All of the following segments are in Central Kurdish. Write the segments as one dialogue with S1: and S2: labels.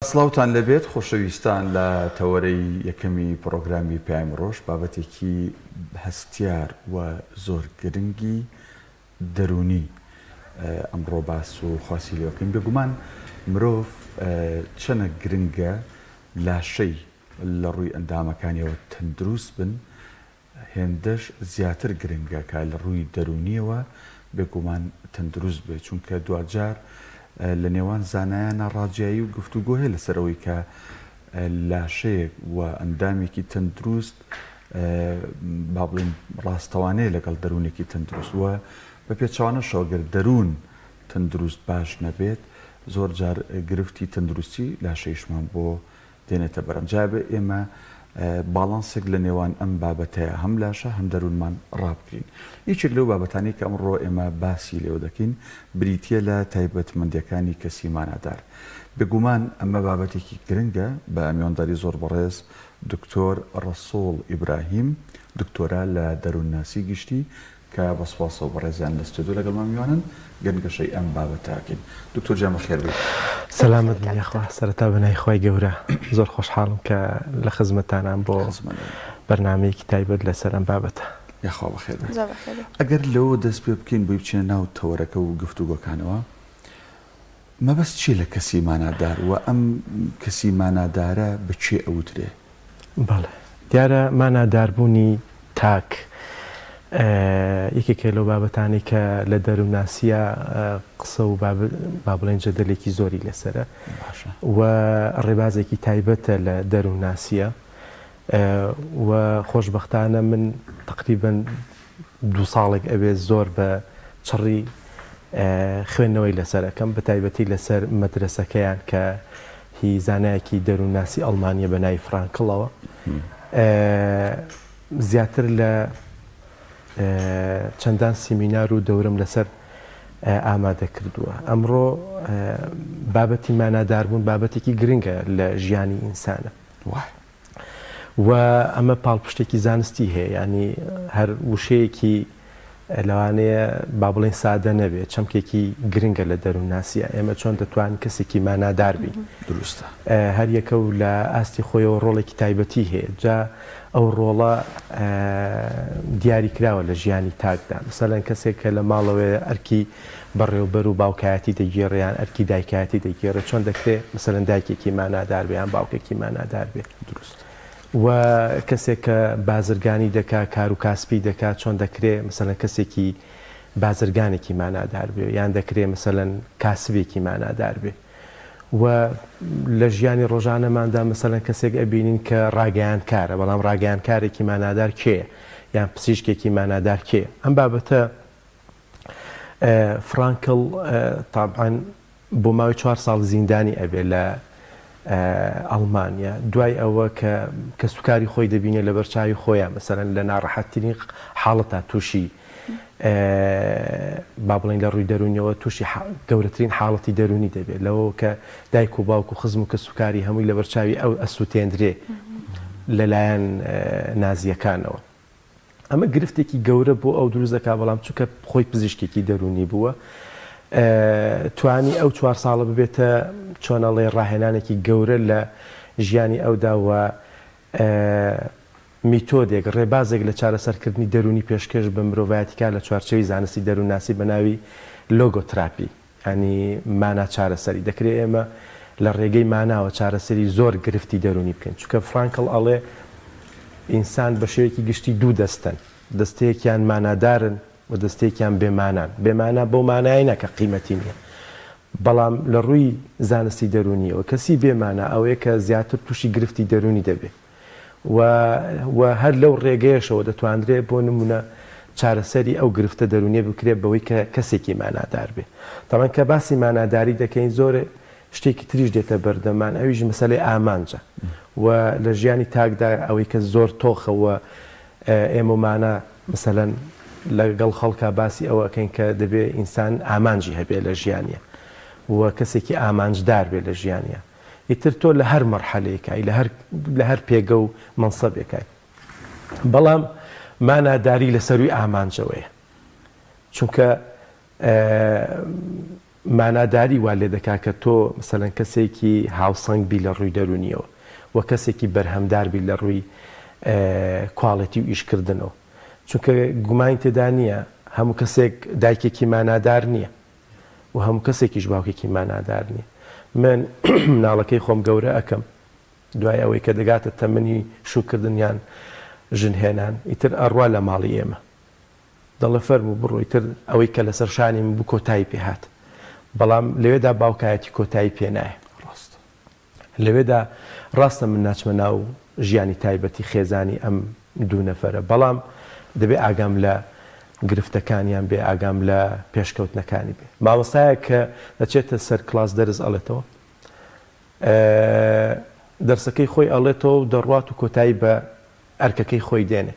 S1: سڵاوتان لەبێت خۆشەویستان لە تەوەرەی یەکەمی پرۆگرامی پیام ڕۆژ بابەتێکی هەستیار و زۆر گرنگی دەرونی ئەمڕۆ باس و خواسی لێوەکەین. بێگومان مرۆڤ چەنە گرنگە لاشەی لە ڕووی ئەندامەکانیەوە تەندروست بن، هێندەش زیاتر گرنگە کە لە ڕووی دەرونیەوە بێگومان تەندروست بێت، چونکە دوجار لە نێوان زانایانە ڕاجایی و گفتوگۆ هەیە لەسەرەوەی کە لاشەیەک و ئەندامێکی تەندروست با بڵێن ڕاستەوانەیە لەگەڵ دەرونێکی تەندروست، وە بە پێچوانە شۆگەر دەروون تەندروست باش نەبێت زۆر جار گرفتی تەندروستی لاشەیشمان بۆ دێنێتە بەرەم. جابێ ئێمە باڵانسێک لە نێوان ئەم بابەتەیە هەم لاشە هەم دەروونمان ڕابکەین. یەکێک لەو بابەتانی کە ئەمڕۆ ئێمە باسی لێو دەکەین بریتیە لە تایبەتمەندیەکانی کەسی مانەدار. بێگومان ئەمە بابەتێکی گرنگە بە میوانداری زۆر بەڕێز دکتۆر ڕەسوڵ ئیبراهیم، دکتۆرا لە دەروونناسی گشتی کە بە سوپاس و بەڕێزیان لە ستودیۆ لەگەڵمان میوانن گەنگەشەی ئەم بابەتاکەین. دکتۆر جامە خێر بێت.
S2: سەلامت بێخوا سەرەتا بنای خۆی گەورە، زۆر خۆشحاڵم کە لە خزمەتانان بۆ بەرنامەیەکی تایبەت لەسەر ئەم بابەتە.
S1: یاخوا بەخێر بێت. ئەگەر لەوە دەست پێ بکەین بۆی بچینە ناو تەوەرەکە و گفتوگۆکانەوە، مەبەست چی لە کەسی مانادار و ئەم کەسی مانادارە بچێ ئەوترێ؟
S2: بەڵێ دیارە ماناداربوونی تاک یەکێکە لەو بابەتانی کە لە دەروونناسیە قسە و با بڵێن جەدەلێکی زۆری لەسەرە و ڕێبازێکی تایبەتە لە دەروونناسیە و خۆشبەختانە من تقریباً 2 ساڵێک ئەوێ زۆر بە چڕی خوێندنەوەی لەسەرەکەم، بە تایبەتی لەسەر مەدرسەکەیان کە هی زانایەکی دەروونناسی ئەڵمانیە بە ناوی فرانکڵەوە زیاتر لە چەندان سیمینار و دەورم لەسەر ئامادە کردووە. ئەمڕۆ بابەتی ماناداربوون بابەتێکی گرنگە لە ژیانی ئینسانە و ئەمە پاڵپشتێکی زانستی هەیە، ینی هەر وشەیەکی لەوانەیە با بڵێن سادە نەبێت، چەمکێکی گرنگە لە دەروونناسیە. ئێمە چۆن دەتوانین کەسێکی مانادار بین؟ دروستە هەر یەکە و لە ئاستی خۆیەوە ڕۆڵێکی تایبەتی هەیە، جا ئەو ڕۆڵە دیاریکراوە لە ژیانی تاکدا. مەسەلەن کەسێک کە لە ماڵەوەی ئەرکی بەڕێوەبەر و باوکایەتی دەگێڕیان ئەرکی دایکایەتی دەگێڕێت، چۆن دەکرێت مەسەلەن دایکێکی مانادار بێ یان باوکێکی مانادار بێت. دروست. و کەسێک کە بازرگانی دەکات کار و کاسبی دەکات چۆن دەکرێت مەسەلەن کەسێکی بازرگانێکی مانادار بێ یان دەکرێت مەسەلەن کاسبێکی مانادار بێ. و لە ژیانی ڕۆژانەماندا مەسەلەن کەسێک ئەبینین کە ڕاگەیانکارە، بەڵام ڕاگەیانکارێکی مانادار کێیە یان پزیشکێکی مانادار کێیە؟ ئەم بابەتە فرانکڵ تابعاً بۆ ماوەی 4 ساڵ زیندانی ئەبێ لە ئەڵمانیا، دوای ئەوە کە سوکاری خۆی دەبینێت لە بەرچاوی خۆیان مەسەلەن لە ناڕەحەتترین حاڵەتە تووشی با بڵێن لە ڕووی دەرونیەوە تووشی گەورەترین حاڵەتی دەرونی دەبێت، لەوە کە دایک و باوک و خزم و کە سوکاری هەمووی لە بەرچاوی ئەو ئەسووتێندرێ لەلایەن نازیەکانەوە. ئەمە گرفتێکی گەورە بۆ ئەو دروست دەکات، بەڵام چونکە خۆی پزیشکێکی دەرونی بووە توانی ئەو 4 ساڵە ببێتە چۆنەڵێ ڕاهێنانێکی گەورە لە ژیانی ئەوداوە میتۆدێک ڕێبازێک لە چارەسەرکردنی دەرونی پێشکەش بە مرۆڤایەتیکا لە چوارچەوەی زانستی دەروونناسی بە ناوی لۆگۆتراپی، ینی مانا چارەسەری. دەکرێت ئێمە لە ڕێگەی ماناوە چارەسەری زۆر گرفتی دەرونی بکەین، چونکە فرانکڵ ئەڵێ ئینسان بە شێوەیەکی گشتی 2 دەستن، دەستەیەکیان مانادارن و دەستێکیان بێمانان. بێمانە بۆ مانایی نەکە قیمەتی نییە، بەڵام لە ڕووی زانستی دەرونیەوە کەسی بێمانە ئەوەیە کە زیاتر تووشی گرفتی دەرونی دەبێت و هەر لەو ڕێگەیەشەوە دەتوانرێت بۆ نمونە چارەسەری ئەو گرفتە دەرونیە بکرێت بەوەی کە کەسێکی مانادار بێ. تاوان کە باسی ماناداری دەکەین زۆر شتێکی تریش دێتە بەردەمان، ئەویش مەسەلەی ئامانجە و لە ژیانی تاکدا ئەوەی کە زۆر تۆخەوە ئێمەمانە مەسەلەن لەگەڵ خەڵکا باسی ئەوەکەین کە دەبێت ئینسان ئامانجی هەبێ لە ژیانیە و کەسێکی ئامانجدار بێ لە ژیانیە. ئیتر تۆ لە هەر مەرحەلەیەکای لە هەر پێگە و منسەبێکای، بەڵام ماناداری لەسەروی ئامانجەوەیە، چونکە ماناداری وا لێ دەکا کە تۆ مەسەلەن کەسێکی هاوسەنگ بی لە ڕووی دەرونیەوە و کەسێکی بەرهەمدار بی لە ڕووی کواڵەتی و ئیشکردنەوە چونکە گومان تێدا نییە هەموو کەسێک دایکێکی مانادار نییە و هەموو کەسێکیش باوکێکی مانادار نییە. من مناڵەکەی خۆم گەورە ئەەکەم دوای ئەوەی کە دەگاتە تەمەنی شوکردنیان ژنهێنان ئیتر ئەڕوا لە ماڵی ئێمە دەڵە فەرموو بڕۆ ئیتر ئەوەی کە لەسەر شانی من بوو کۆتایی پێهات بەڵام لەوێدا باوکایەتی کۆتایی پێ نایە لەوێدا ڕاستە من ناچمە ناو ژیانی تایبەتی خێزانی ئەم دوو نەفەرە بەڵام دەبێ ئاگام لە گرفتەکانیان بێ ئاگام لە پێشکەوتنەکانی بێ. مامۆستایە کە دەچێتە سەر کلاس دەرز ئەڵێتەوە دەرسەکەی خۆی ئەڵێتەوە و دەڕوات و کۆتایی بە ئەرکەکەی خۆی دێنێ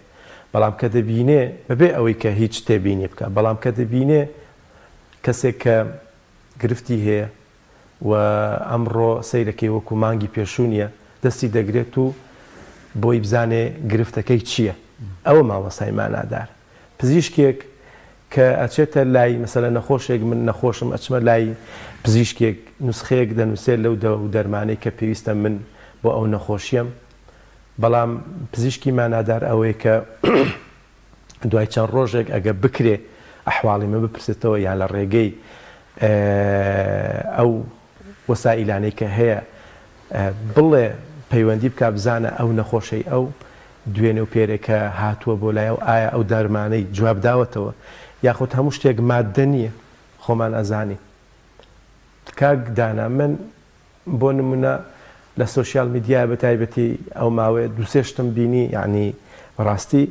S2: بەڵام کە دەبینێ بەبێ ئەوەی کە هیچ تێبینی بکە بەڵام کە دەبینێ کەسێک کە گرفتی هەیە و ئەمڕۆ سەیرەکەی وەکو مانگی پێشوونیە دەستی دەگرێت و بۆی بزانێ گرفتەکەی چییە ئەوە مامۆستای مانادار. پزیشکێک کە ئەچێتە لای مەسەلە نەخۆشێک من نەخۆشم ئەچمە لای پزیشکێک نوسخەیەک دەنووسێت لەو دەرمانەی کە پێویستە من بۆ ئەو نەخۆشیەم بەڵام پزیشکی مانادار ئەوەیە کە دوای چەند ڕۆژێک ئەگە بکرێ ئەحواڵی من بپرسێتەوە یان لە ڕێگەی ئەو وەسائلانەی کە هەیە بڵێ پەیوەندی بکە بزانە ئەو نەخۆشەی ئەو دوێنێ و پێرێکە هاتووە بۆ لایە و ئایا ئەو دەرمانەی جواب داوەتەوە یاخود هەموو شتێک مادە نییە خۆمان ئەزانی. کاک دانا من بۆ نمونە لە سۆشیال میدیا بە تایبەتی ئەو ماوەیە دووسێ شتم بینی یعنی ڕاستی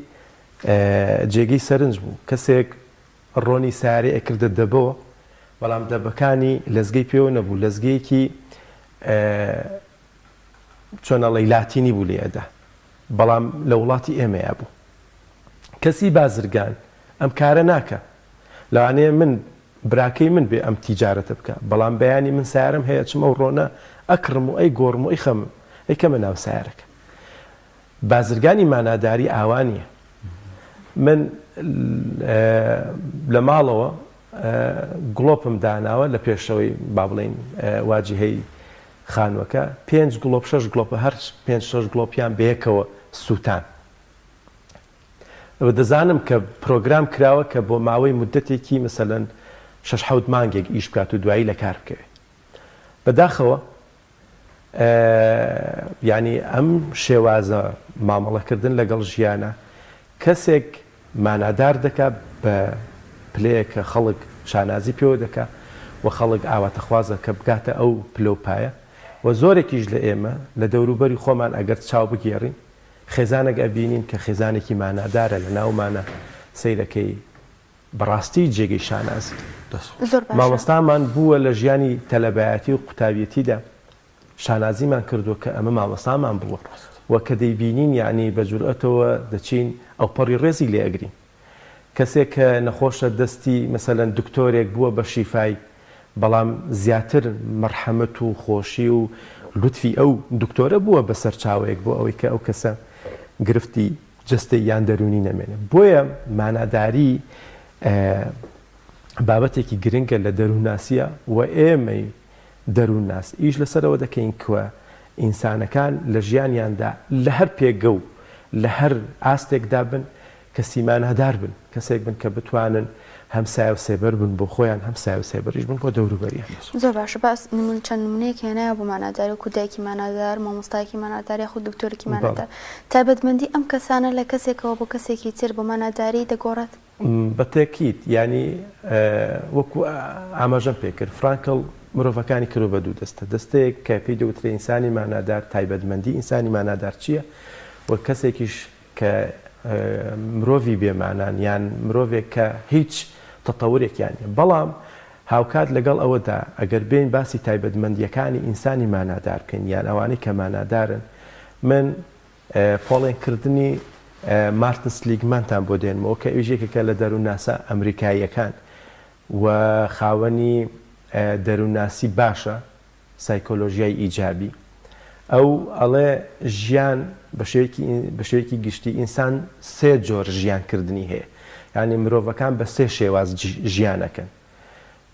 S2: جێگەی سەرنج بوو کەسێک ڕۆنی سیارەی ئەکردە دەبەوە بەڵام دەبەکانی لەزگەی پێوە نەبوو لەزگەیەکی چۆنەڵی لاتینی بوو لێدا بەڵام لە وڵاتی ئێمەیە بوو کەسی بازرگان ئەم کارە ناکە لەوانەیە من براکەی من بێ ئەم تیجارەتە بکە بەڵام بەیانی من سیارم هەیە چمە و ڕۆنە ئەکڕم و ئەی گۆڕم و ئەی خەم ئەی کەمە ناو سیارەکە. بازرگانی ماناداری ئاوانیە. من لە ماڵەوە گڵۆپم داناوە لە پێشەوەی با بڵێن واجهەی خانووەکە 5 گڵۆپ 6 گڵۆپە هەر 5-6 گڵۆپیان بەیەکەوە سووتان. دەزانم کە پرۆگرام کراوە کە بۆ ماوەی مدەتێکی مەسەلەن 6-7 مانگێک ئیش بکات و دوایی لە کار بکەوێت. بەداخەوە ینی ئەم شێوازە مامەڵەکردن لەگەڵ ژیانە کەسێک مانادار دەکات بە پلەیەکە خەڵک شانازی پێوە دەکات و خەڵک ئاواتەخوازە کە بگاتە ئەو پلۆپایە و زۆرێکیش لە ئێمە لە دەوروبەری خۆمان ئەگەر چاو بگێڕین خێزانێک ئەبینین کە خێزانێکی مانادارە لە ناومانە سەیرەکەی بەڕاستی جێگەی شانازی. مامۆستامان بووە لە ژیانی تەلەبایەتی و قوتابیەتیدا شانازیمان کردو کە ئەمە مامۆستامان بووە و کە دەیبینین یعنی بە جورئەتەوە دەچین ئەو پەڕی ڕێزی لێ ئەگرین. کەسێک کە نەخۆشە دەستی مەسەلەن دکتۆرێک بووە بە شیفای بەڵام زیاتر مەرحەمەت و خۆشی و لوتفی ئەو دکتۆرە بووە بەسەر چاوەیەک بۆ ئەوەی کە ئەو کەسە گرفتی جستی یان دەرونی نەمێنێ. بۆیە ماناداری بابەتێکی گرنگە لە دەروونناسیە و ئێمەی دەروونناس ئیش لەسەرەوە دەکەین کووە ئینسانەکان لە ژیانیاندا لە هەر پێگە و لە هەر ئاستێکدا بن کە سیمانەدار بن کەسێک بن کە بتوانن هەم سایە و سێبەر بن بۆ خۆیان هەم سایە و سێبەریش بن بۆ دەوروبەریان.
S3: زۆر باشە باس چەند نمونەیەک هێنایە بۆ ماناداری و کودایکی مانادار مامۆستایەکی مانادار یاخود دکتۆرێکی مانادار تایبەتمەندی ئەم کەسانە لە کەسێکەوە بۆ کەسێکی تر بۆ ماناداری دەگۆڕێت.
S2: بەتێکیت ینی وەکو ئاماژەم پێکرد فرانکل مرۆڤەکانی کرۆ بە دوو دەستە دەستەیەک کە پێی دەوترێ ئینسانی مانادار تایبەتمەندی ئینسانی مانادار چییە و کەسێکیش کە مرۆڤی بێمانان یان مرۆڤێک کە هیچ تەتەورێکیانە بەڵام هاوکات لەگەڵ ئەوەدا ئەگەر بین باسی تایبەتمەندیەکانی ئینسانی مانادار بکەین یان ئەوانەی کە مانادارن من پۆڵێنکردنی مارتن سلیگمانتان بۆ دێنمەوە کە ئێژێکەکە لە دەروونناسە ئەمریکاییەکان و خاوەنی دەروونناسی باشە سایکۆلۆژیای ئیجابی ئەو ئەڵێ ژیان بە شێوەیەکی گشتی ئینسان 3 جۆر ژیانکردنی هەیە یعنی مرۆڤەکان بە 3 شێواز ژیانەکەن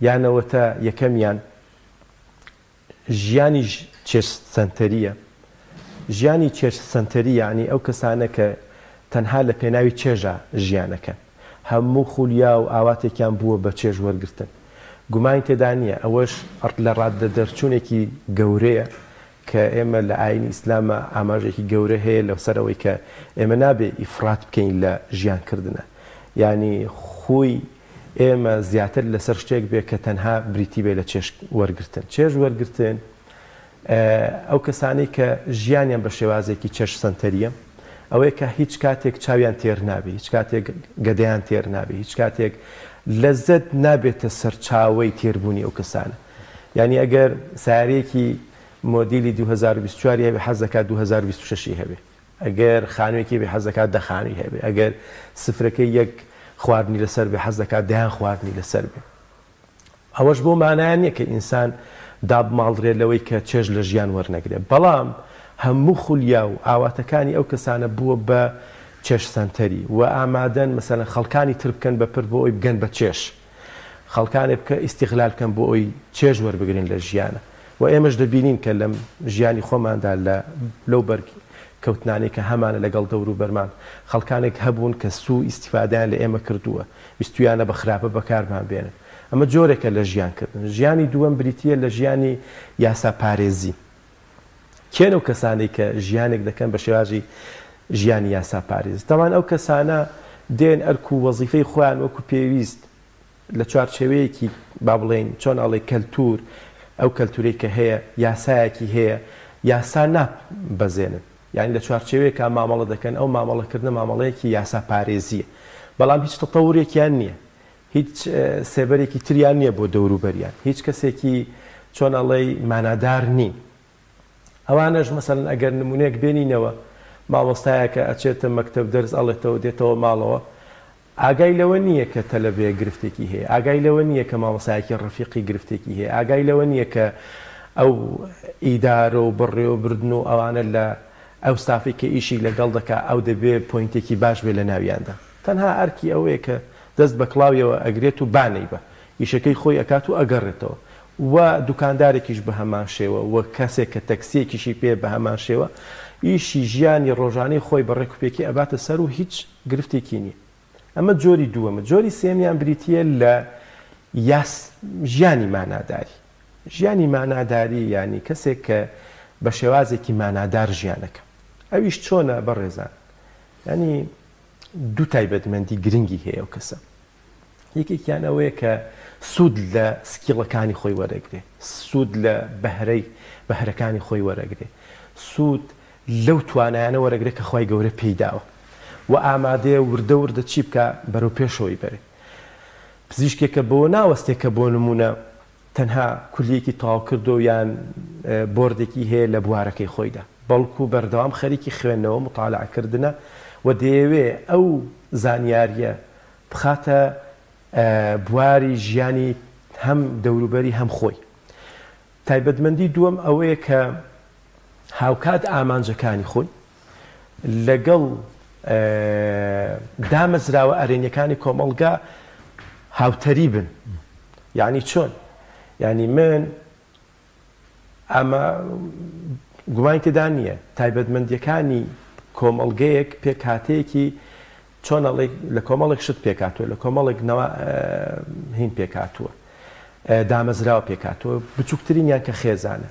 S2: یانەوەتە یەکەمیان ژیانی چێژسەنتەریە. ژیانی چێژسەنتەری یعنی ئەو کەسانە کە تەنها لە پێناوی چێژە ژیانەکەن، هەموو خولیا و ئاواتێکیان بووە بە چێژ وەرگرتن. گومان تێدا نییە ئەوەش لە ڕاددە دەرچوونێکی گەورەیە کە ئێمە لە ئاینی ئیسلامە ئاماژێکی گەورە هەیە لەسەرەوەی کە ئێمە نابێ ئیفرات بکەین لە ژیانکردنە. ینی خۆی ئێمە زیاتر لەسەر شتێک بێ کە تەنها بریتی بێ لە چێژ وەرگرتن. چێژ وەرگرتن ئەو کەسانی کە ژیانیان بە شێوازێکی چێژ سەنتەریە، ئەوەیە کە هیچ کاتێک چاویان تێر نابێ، هیچ کاتێک گەدەیان تێر نابێ، هیچ کاتێک لەزەت نابێتە سەرچاوەی تێربوونی ئەو کەسانە. ینی ئەگەر سارێکی مۆدیلی 2024 هەبێ حەزەکە 2026 هەبێ، ئەگەر خانوویەکی بێ حەزەکە دەخانوی هەبێ، ئەگەر سفرەکەی یەک خواردنی لەسەر بێ حەزەکە دەیان خواردنی لەسەر بێ. ئەوەش بۆ مانایان نییە کە ئینسان دابماڵدرێ لەوەی کە چێژ لە ژیان وەرنەگرێت، بەڵام هەموو خولیا و ئاواتەکانی ئەو کەسانە بووە بە چێژ سەنتەری و ئامادەن مەسەلەن خەڵکانی تر بکەن بە پر بۆ ئەوی بگەن بە چێژ، خەڵکانێ بکە ئیستیغلال بکەن بۆ ئەوی چێژ وەربگرن لە ژیانە. و ئێمەش دەبینین کە لەم ژیانی خۆماندا لەو بەرگی کەوتنانی کە هەمانە لەگەڵ دەور و بەرمان خەڵکانێک هەبوون کە سوء ئیستیفادەیان لە ئێمە کردووە، ویستویانە بە خراپە بەکارمان بێنن. ئەمە جۆرێکە لە ژیانکردن. ژیانی دووەم بریتیە لە ژیانی یاسا پارێزی. کێن ئەو کەسانی کە ژیانێک دەکەن بە شێوازی ژیانی یاسا پارێز؟ دەمان ئەو کەسانە دێن ئەرک و وەزیفەی خۆیان وەکو پێویست لە چوارچێوەیەکی با بڵێن چۆن ئەڵێ کەلتور، ئەو کەلتورەی کە هەیە یاسایەکی هەیە، یاسا نابەزێنن، یعنی لە چوارچێوەیەکە مامەڵە دەکەن. ئەو مامەڵەکردن مامەڵەیەکی یاسا پارێزیە، بەڵام هیچ تەتەورێکیان نییە، هیچ سێبەرێکی تریان نییە بۆ دەوروبەریان، هیچ کەسێکی چۆن ئەڵێ مانادار نین. ئەوانەش مەسەلەن ئەگەر نمونەیەک بێنینەوە مامۆستایەکە ئەچێتە مەکتەب دەرس ئەڵێتەوە دێتەوە ماڵەوە، ئاگای لەوە نییە کە تەلەبەیە گرفتێکی هەیە، ئاگای لەوە نییە کە مامۆستایەکی ڕەفیقی گرفتێکی هەیە، ئاگای لەوە نییە کە ئەو ئیدارە و بڕێ و بردن و ئەوانە لە ئەو ستافی کە ئیشی لەگەڵ دەکات ئەو دەبێ پۆینتێکی باش بێ لە ناویاندا. تەنها ئەرکی ئەوەیە کە دەست بە کڵاویەوە ئەگرێت و بانەی بە ئیشەکەی خۆی ئەکات و ئەگەڕێتەوە. و دوکاندارێکیش بە هەمان شێوە، و کەسێک کە تەکسیەکیشی پێ بە هەمان شێوە، ئیشی ژیانی ڕۆژانەی خۆی بە ڕێکوپێکی ئەباتە سەر و هیچ گرفتێکی نییە. ئەمە جۆری دووەمە. جۆری سێمیان بریتیە لە ژیانی ماناداری. ژیانی ماناداری ینی کەسێک کە بە شێوازێکی مانادار ژیانەکە. ئەویش چۆنە بەڕێزان؟ ینی دوو تایبەتمەندی گرنگی هەیە ئەو کەسە. یەکێکیان ئەوەیە کە سوود لە سکیڵەکانی خۆی وەرەگرێ، سوود لە بەهرەکانی خۆی وەرەگرێ، سوود لەو توانایانە وەرەگرێت کە خۆی گەورە پێیداوە و ئامادەیە وردە وردە چی بکە بەرەو پێشەوەی بەرێ. پزیشکێکە بۆ ناوەستێکە بۆ نمونە تەنها کولیەکی تاو کردو یان بۆردێکی هەیە لە بوارەکەی خۆیدا، بەڵکو بەردەوام خەریکی خوێندنەوە مطالعەکردنە و دەیەوێ ئەو زانیاریە بخاتە بواری ژیانی هەم دەوروبەری هەم خۆی. تایبەتمەندی دووەم ئەوەیە کە هاوکات ئامانجەکانی خۆی لەگەڵ دامەزراوە ئەرێنیەکانی کۆمەڵگا هاوتەری بن. یعنی چۆن؟ یعنی من ئەمە گومان تێدا نییە تایبەتمەندیەکانی کۆمەڵگەیەک پێکاتەیەکی چۆن ئەڵێ لە کۆمەڵێک شت پێکاتوە، لە کۆمەڵێک هین پێکاتووە، دامەزراوە پێکاتوە، بچووکترینیان کە خێزانە.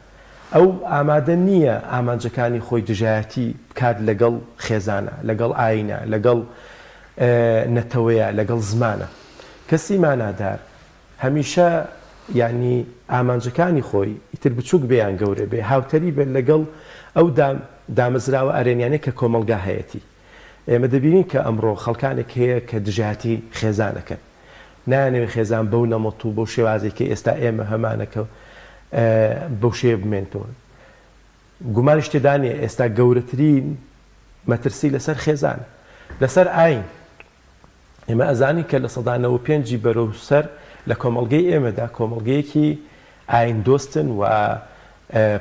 S2: ئەو ئامادە نییە ئامانجەکانی خۆی دژایەتی بکات لەگەڵ خێزانە، لەگەڵ ئاینە، لەگەڵ نەتەوەیە، لەگەڵ زمانە. کەسی مانادار هەمیشە یعنی ئامانجەکانی خۆی ئیتر بچووک بێیان گەورە بێ هاوتەری بێت لەگەڵ ئەو دامەزراوە ئەرێنیانە کە کۆمەڵگا هەیەتی. ئێمە دەبینین کە ئەمڕۆ خەڵکانێک هەیە کە دژایەتی خێزانەکەن، نانەوێت خێزان بەو نەمەت و بەو شێوازێکی ئێستا ئێمە هەمانەکە بەو شێ بمێنتەوە. گومانیش تێدا نیە ئێستا گەورەترین مەترسی لەسەر خێزان، لەسەر ئاین. ئێمە ئەزانی کە لە سەدانەوە پێنجی بەرەو سەر لە کۆمەڵگەی ئێمەدا کۆمەڵگەیەکی ئاین دۆستن و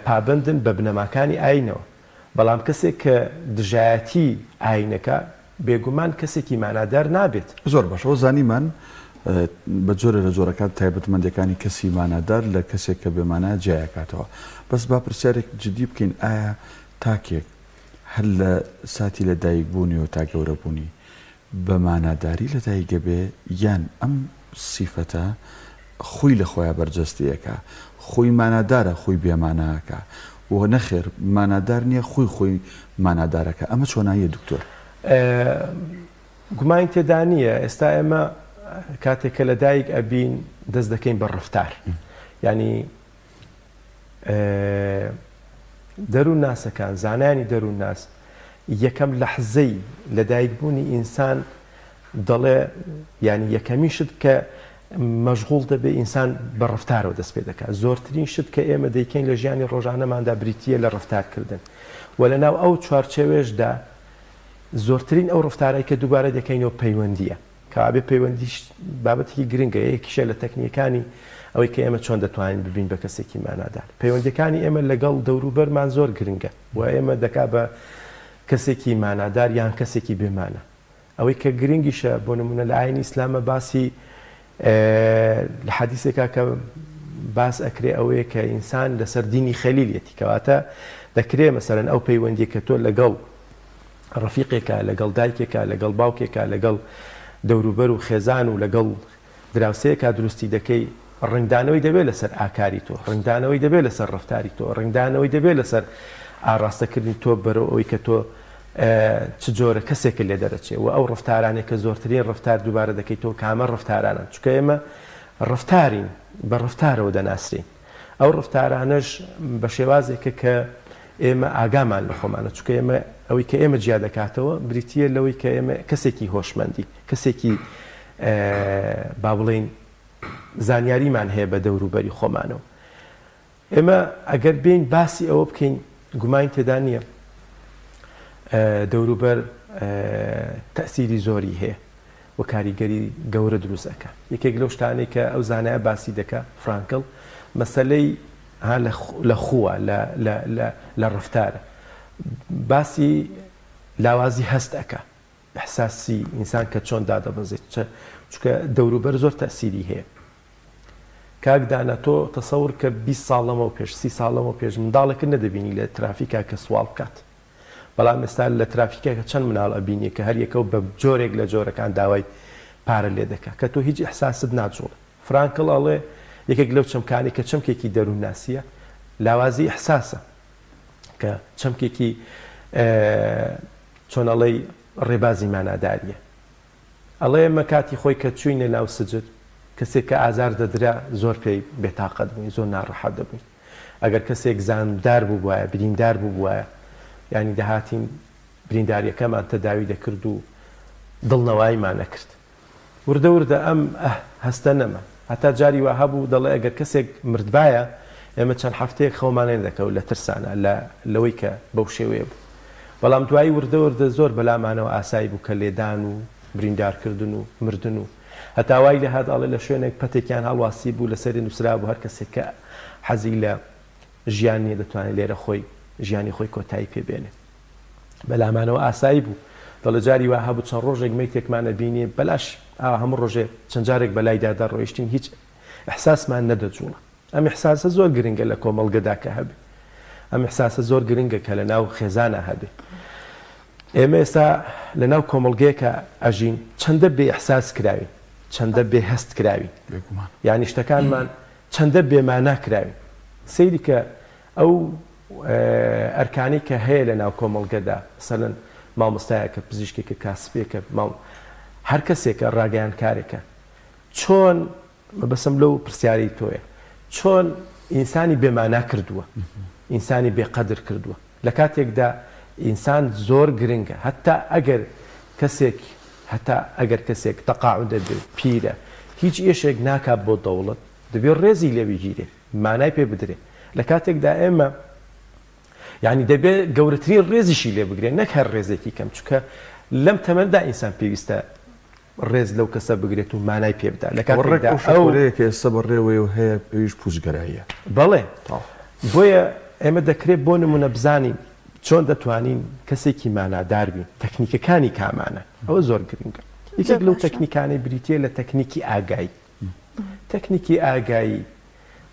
S2: پابندن بە بنەماکانی ئاینەوە. بەڵام کەسێک کە دژایەتی ئاینەکە بێگومان کەسێکی مانادار نابێت.
S1: زۆر باشەوە زانیمان بە جۆرە لە جۆرەکان تایبەتمەندەکانی کەسی مانادار لە کەسێک کە بێمانە جیاکاتەوە. بەس با پرسیارێک جدی بکەین، ئایا تاکێک هەر لە ساتی لە دایکبوونی و تا گەورەبوونی بە ماناداری لە دایکە بێ، یان ئەم سیفەتە خۆی لە خۆیان بەرجەستەیەکە، خۆی مانادارە خۆی بێمانەکە و نەخێر مانادار نییە خۆی مانادارەکە؟ ئەمە چۆناییە دکتۆر؟
S2: گومان تێدا نییە. ئێستا ئێمە کاتێککە لە دایک ئەبین دەست دەکەین بە ڕفتار، ینی دەروون ناسەکان، زانانی دەروون ناس یەکەم لەحزەی لە دایکبوونی ئینسان دەڵێ، ینی یەکەمی شت کە مەشغوڵ دەبێ ئینسان بە ڕفتارەوە دەست پێ دەکات. زۆرترین شت کە ئێمە دەیکەین لە ژیانی ڕۆژانەماندا بریتیە لە ڕفتارکردن، و لەناو ئەو چوارچێوێشدا زۆرترین ئەو ڕفتارەی کە دووبارە دەکەینەوە پەیوەندیە، کابێ پەیوەندیش بابەتێکی گرنگە، یەکیشە لە تەکنیکانی ئەوەی کە ئێمە چۆن دەتوانین ببین بە کەسێکی مانادار. پەیوەندەکانی ئێمە لەگەڵ دەوروبەرمان زۆر گرنگە و ئێمە دەکا بە کەسێکی مانادار یان کەسێکی بێمانە. ئەوەی کە گرنگیشە بۆ نمونە لە ئاینی ئیسلامە باسی لە حەدیثێکا کە باس ئەکرێ ئەوەیە کە ئینسان لەسەر دینی خەلیلەتی، کەواتە دەکرێ مەسەرەن ئەو پەیوەندی کە تۆ لەگەڵ ڕەفیقێکە، لەگەڵ دایکێکە، لەگەڵ باوکێکە، لەگەڵ دەوروبەر و خێزان و لەگەڵ دراوسەیەکە دروستی دەکەی، ڕنگدانەوەی دەبێت لەسەر ئاکاری تۆ، ڕنگدانەوەی دەبێت لەسەر ڕفتاری تۆ، ڕنگدانەوەی دەبێت لەسەر ئاڕاستەکردنی تۆ بەرەو ئەوەی کە تۆ چ جۆرە کەسێکە لێ دەرەچێت و ئەو ڕفتارانێک کە زۆرترین ڕفتار دووبارە دەکەیتەوە کامە ڕفتارانە، چونکە ئێمە ڕفتارین بە ڕفتارەوە دەناسرین. ئەو ڕفتارانەش بە شێوازێکە کە ئێمە ئاگامان لە خۆمانە، چونکە ئێمە ئەوەی کە ئێمە جیا دەکاتەوە بریتیە لەوەی کە ئێمە کەسێکی هۆشمەندی، کەسێکی با بڵێن زانیاریمان هەیە بە دەوروبەری خۆمانەوە. ئێمە ئەگەر بین باسی ئەوە بکەین، گومان تێدا نییە دەوروبەر تەسیری زۆری هەیە و کاریگەری گەورە دروست ئەکە. یەکێک لەو شتانەی کە ئەو زانایە باسی دەکە فرانکل، مەسەلەی لە خووە، لە ڕفتارە، باسی لاوازی هەست ئەکە، ئەحساسی ئینسان کە چۆن دادەبەزێت، چونکە دەوروبەر زۆر تەسیری هەیە. کاکدانە تۆ تەسەور کە 20 ساڵەمە و پێش 30 ساڵەمە و پێش منداڵێکە نەدەبینی لە ترافیکا کە سوال بکات، بەڵام ئێستا لە ترافیکەکە چەند مناڵ ئەبینی کە هەر یەکەو بە جۆرێک لە جۆرەکان داوای پارە لێ دەکات کە تۆ هیچ ئەحساست ناجوڵ. فرانکل ئەڵێ یەکێک لەو چەمکانی کە چەمکێکی دەروون ناسیە لاوازی ئەحساسە، کە چەمکێکی چۆن ئەڵێی ڕێبازی ماناداریە. ئەڵێ ئێمە کاتی خۆی کە چوینە ناو سجد، کەسێک کە ئازار دەدرا زۆر پێی بێتاقەت بووین، زۆر ناڕەحەت دەبووین. ئەگەر کەسێک زاندار بوو بووایە، بریندار بوو بووایە، ینی دەهاتین برینداریەکەمان تەداوی دەکرد و دڵنەواییمان نەکرد. وردە وردە ئەم هەستە نەما، هەتا جاری وا هەبوو دەڵێ ئەگەر کەسێک مردبایە ئێمە چەند هەفتەیەک خەومانێ دەکەوت لە ترسانە لەوەی کە بەو شێوەیە بوو. بەڵام دوایی وردە وردە زۆر بەلامانەوە ئاسایی بوو کە لێدان و بریندارکردن و مردن و هەتاوای لە هات ئەڵێ لە شوێنێک پەتێکیان هەڵواسی بوو لەسەری نووسرا بوو هەر کەسێک کە حەزی لە ژیان نیە دەتوانێت لێرە خۆی ژیانی خۆی کۆتایی پێبێنێ. بەلامانەوە ئاسایی بوو. دەڵێ جاری وا هەبوو چەند ڕۆژێک مەیتێکمانە بینێ بەلاش هەموو ڕۆژێ چەند جارێک بەلایدادا ڕۆیشتین هیچ ئەحساسمان نەدەجوڵە. ئەم ئەحساسە زۆر گرنگە لە کۆمەڵگەدا کە هەبێ. ئەم ئەحساسە زۆر گرنگە کە لە ناو خێزانە هەبێ. ئێمە ئێستا لە ناو کۆمەڵگەیەکە ئەژین چەندە بێ ئەحساس کراوین، چەندە بێ هەست کراوین، یانی شتەکانمان چەندە بێمانا کراوین. سەیری کە ئەو ئەرکانی کە هەیە لە ناو کۆمەڵگەدا، مەسەڵەن مامۆستایەکە، پزیشکێکە، کاسبێکە، هەر کەسێکە ڕاگەیانکارێکە، چۆن بەسم لەو پرسیاری تۆیە، چۆن ئینسانی بێمانا کردووە، ئینسانی بێقەدر کردووە. لە کاتێکدا ئینسان زۆر گرنگە، هەتا ئەگەر کەسێک تەقاعود دەبێت، پیرە، هیچ ئێشێک ناکات بۆ دەوڵەت، دەبێت ڕێزی لێ بگیرێ، مانای پێ بدرێ. لە کاتێکدا ئێمە یعنی دەبێت گەورەترین ڕێزیشی لێ بگرێن، نەک هەر ڕێزێکی کەم، چونکە لەم تەمەندا ئینسان پێویستە ڕێز لەو کەسە بگرێت و مانای پێ بدات. لە کاتێکدا
S1: ئەوەیە ئێستا بەڕێوەیە و هەیە پێویست پوچگەراییە.
S2: بەڵێ بۆیە ئێمە دەکرێت بۆ نمونە بزانین چۆن دەتوانین کەسێکی مانادار بین، تەکنیکەکانی کامانە، ئەوە زۆر گرنگە. یەکێک لەو تەکنیکانەی بریتیە لە تەکنیکی ئاگایی. تەکنیکی ئاگایی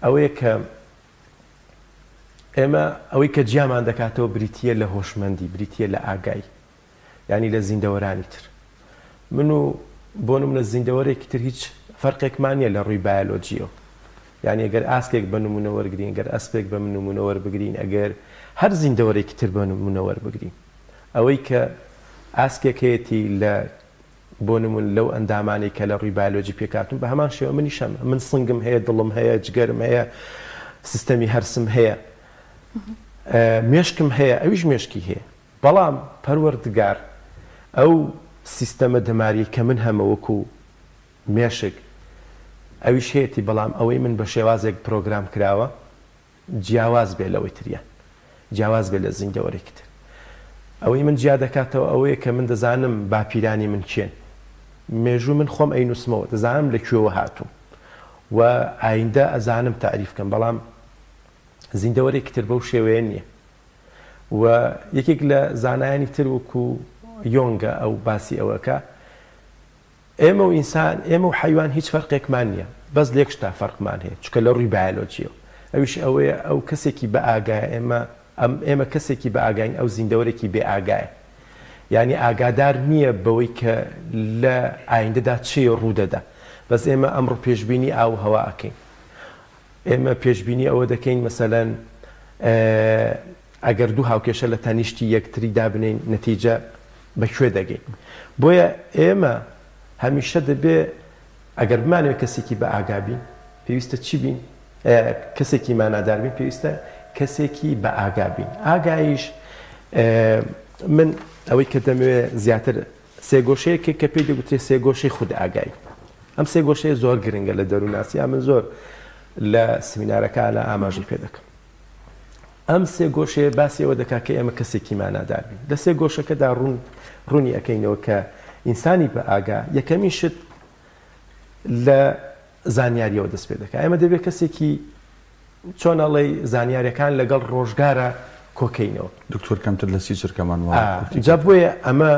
S2: ئەوەیە کە ئێمە ئەوەی کە جیامان دەکاتەوە بریتیە لە هۆشمەندی، بریتیە لە ئاگایی، ینی لە زیندەوەرانی تر. من و بۆ نمونە زیندەوەرێکی تر هیچ فەرقێکمان نیە لە ڕووی بایۆلۆجیەوە. یعنی ئەگەر ئاسکێک بە نمونە وەرگرین، ئەگەر ئەسپێک بە نمونە وەربگرین، ئەگەر هەر زیندەوەرێکی تر بە نمونە وەربگرین، ئەوەی کە ئاسکێک هەیەی لە بۆ نمون لەو ئەندامانی کە لە ڕووی بایۆلۆجی پێکاتون بە هەمان شێوە منیشەم، من سنگم هەیە، دڵم هەیە، جگەرم هەیە، سیستەمی هەرسم هەیە، مێشکم هەیە، ئەویش مێشکی هەیە. بەڵام پەروەردگار ئەو سیستەمە دەماری کە من هەمە وەکو مێشک ئەویش هەیەی، بەڵام ئەوەی من بە شێوازێک پرۆگرام کراوە جیاواز بێ لەوەی تریان، جیاواز بێ لە زیندەوەرێکی تر. ئەوەی من جیا دەکاتەوە ئەوەیە کە من دەزانم باپیرانی من چێن، مێژوو من خۆم ئەینوسمەوە، دەزانم لە کوێوە هاتووم و ئایندە ئەزانم تعریف بکەم، بەڵام زیندەوەرێکی تر بەو شێوەیە نییە. و یەکێک لە زانایانی تر وەکو یۆنگە ئەو باسی ئەوەکە، ئێمە و ئینسان، ئێمە و حیوان هیچ فەرقێکمان نییە، بەس لێک شتا فەرقمان هەیە، چونکە لە ڕووی بایۆلۆجیەوە. ئەویش ئەوەیە ئەو کەسێکی بە ئاگایە، ئێمە کەسێکی بە ئاگاین، ئەو زیندەوەرێکی بێ ئاگایە، یعنی ئاگادار نییە بەوەی کە لە ئایندەدا چی ڕوودەدا، بەس ئێمە ئەمڕۆ پێشبینی ئاو هەوا ئەکەین، ئێمە پێشبینی ئەوە دەکەین مەسەلەن ئەگەر دوو هاوکێشە لە تەنیشتی یەکتری دابنین نەتیجە بەکوێ دەگەین. بۆیە ئێمە هەمیشە دەبێ ئەگەر بمانوێت کەسێکی بە ئاگابین پێویستە چی بین؟ کەسێکی ماناداربین پێویستە کەسێکی بە ئاگابین. ئاگاییش من ئەوەی کە دەمەوێت زیاتر سێگۆشەیەکی کە پێی دەگوترێ سێگۆشەی خود ئاگایی. ئەم سێگۆشەیە زۆر گرنگە لە دەروونناسی، من زۆر لە سمینارەکانە ئاماژی پێ دەکەم. ئەم سێگۆشەیە باسی ئەوە دەکات کە ئێمە کەسێکی ماناداربین. لە سێگۆشەکەدا ڕوونی ئەەکەینەوە کە ئینسانی بە ئاگا یەکەمی شت لە زانیاریەوە دەست پێ دەکات. ئێمە دەبێت کەسێکی چۆنەڵی زانیاریەکان لەگەڵ ڕۆژگارە کۆکەینەوە.
S1: دکتۆر کەمتر لە سی چرکەمان
S2: جا بۆیە ئەمە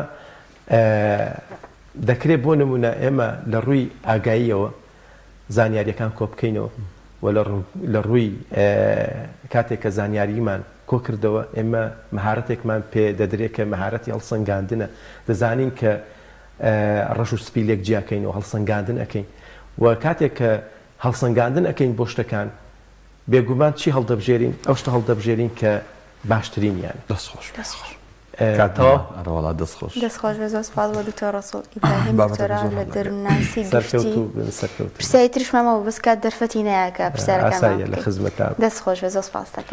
S2: دەکرێت بۆ نمونە ئێمە لە ڕووی ئاگاییەوە زانیاریەکان کۆ بکەینەوە و لە ڕووی کاتێک کە زانیاریمان کۆ کردەوە ئێمە مەهارەتێکمان پێ دەدرێت کە مەهارەتی هەڵسەنگاندنە. دەزانین کە ڕەش و سپیلێک جیاکەینەوە هەڵسەنگاندن ئەەکەین و کاتێک کە هەڵسەنگاندن ئەەکەین بۆ شتەکان بێگومان چی هەڵدەبژێرین؟ ئەو شتە هەڵدەبژێرین کە باشترینیان.
S1: دەستخۆش
S3: دەستخۆش بە زۆر سپاس بۆ دکتۆر ڕەسوڵ ئیبراهیم دکتۆرا لە دەروونناسی گشتی. پرسیاری تریشمەمەوە بەس کات دەرفەتی نایە کە پرسیارەکان
S2: لە خزمەتان.
S3: دەستخۆش بە زۆر سپاس دەکەم.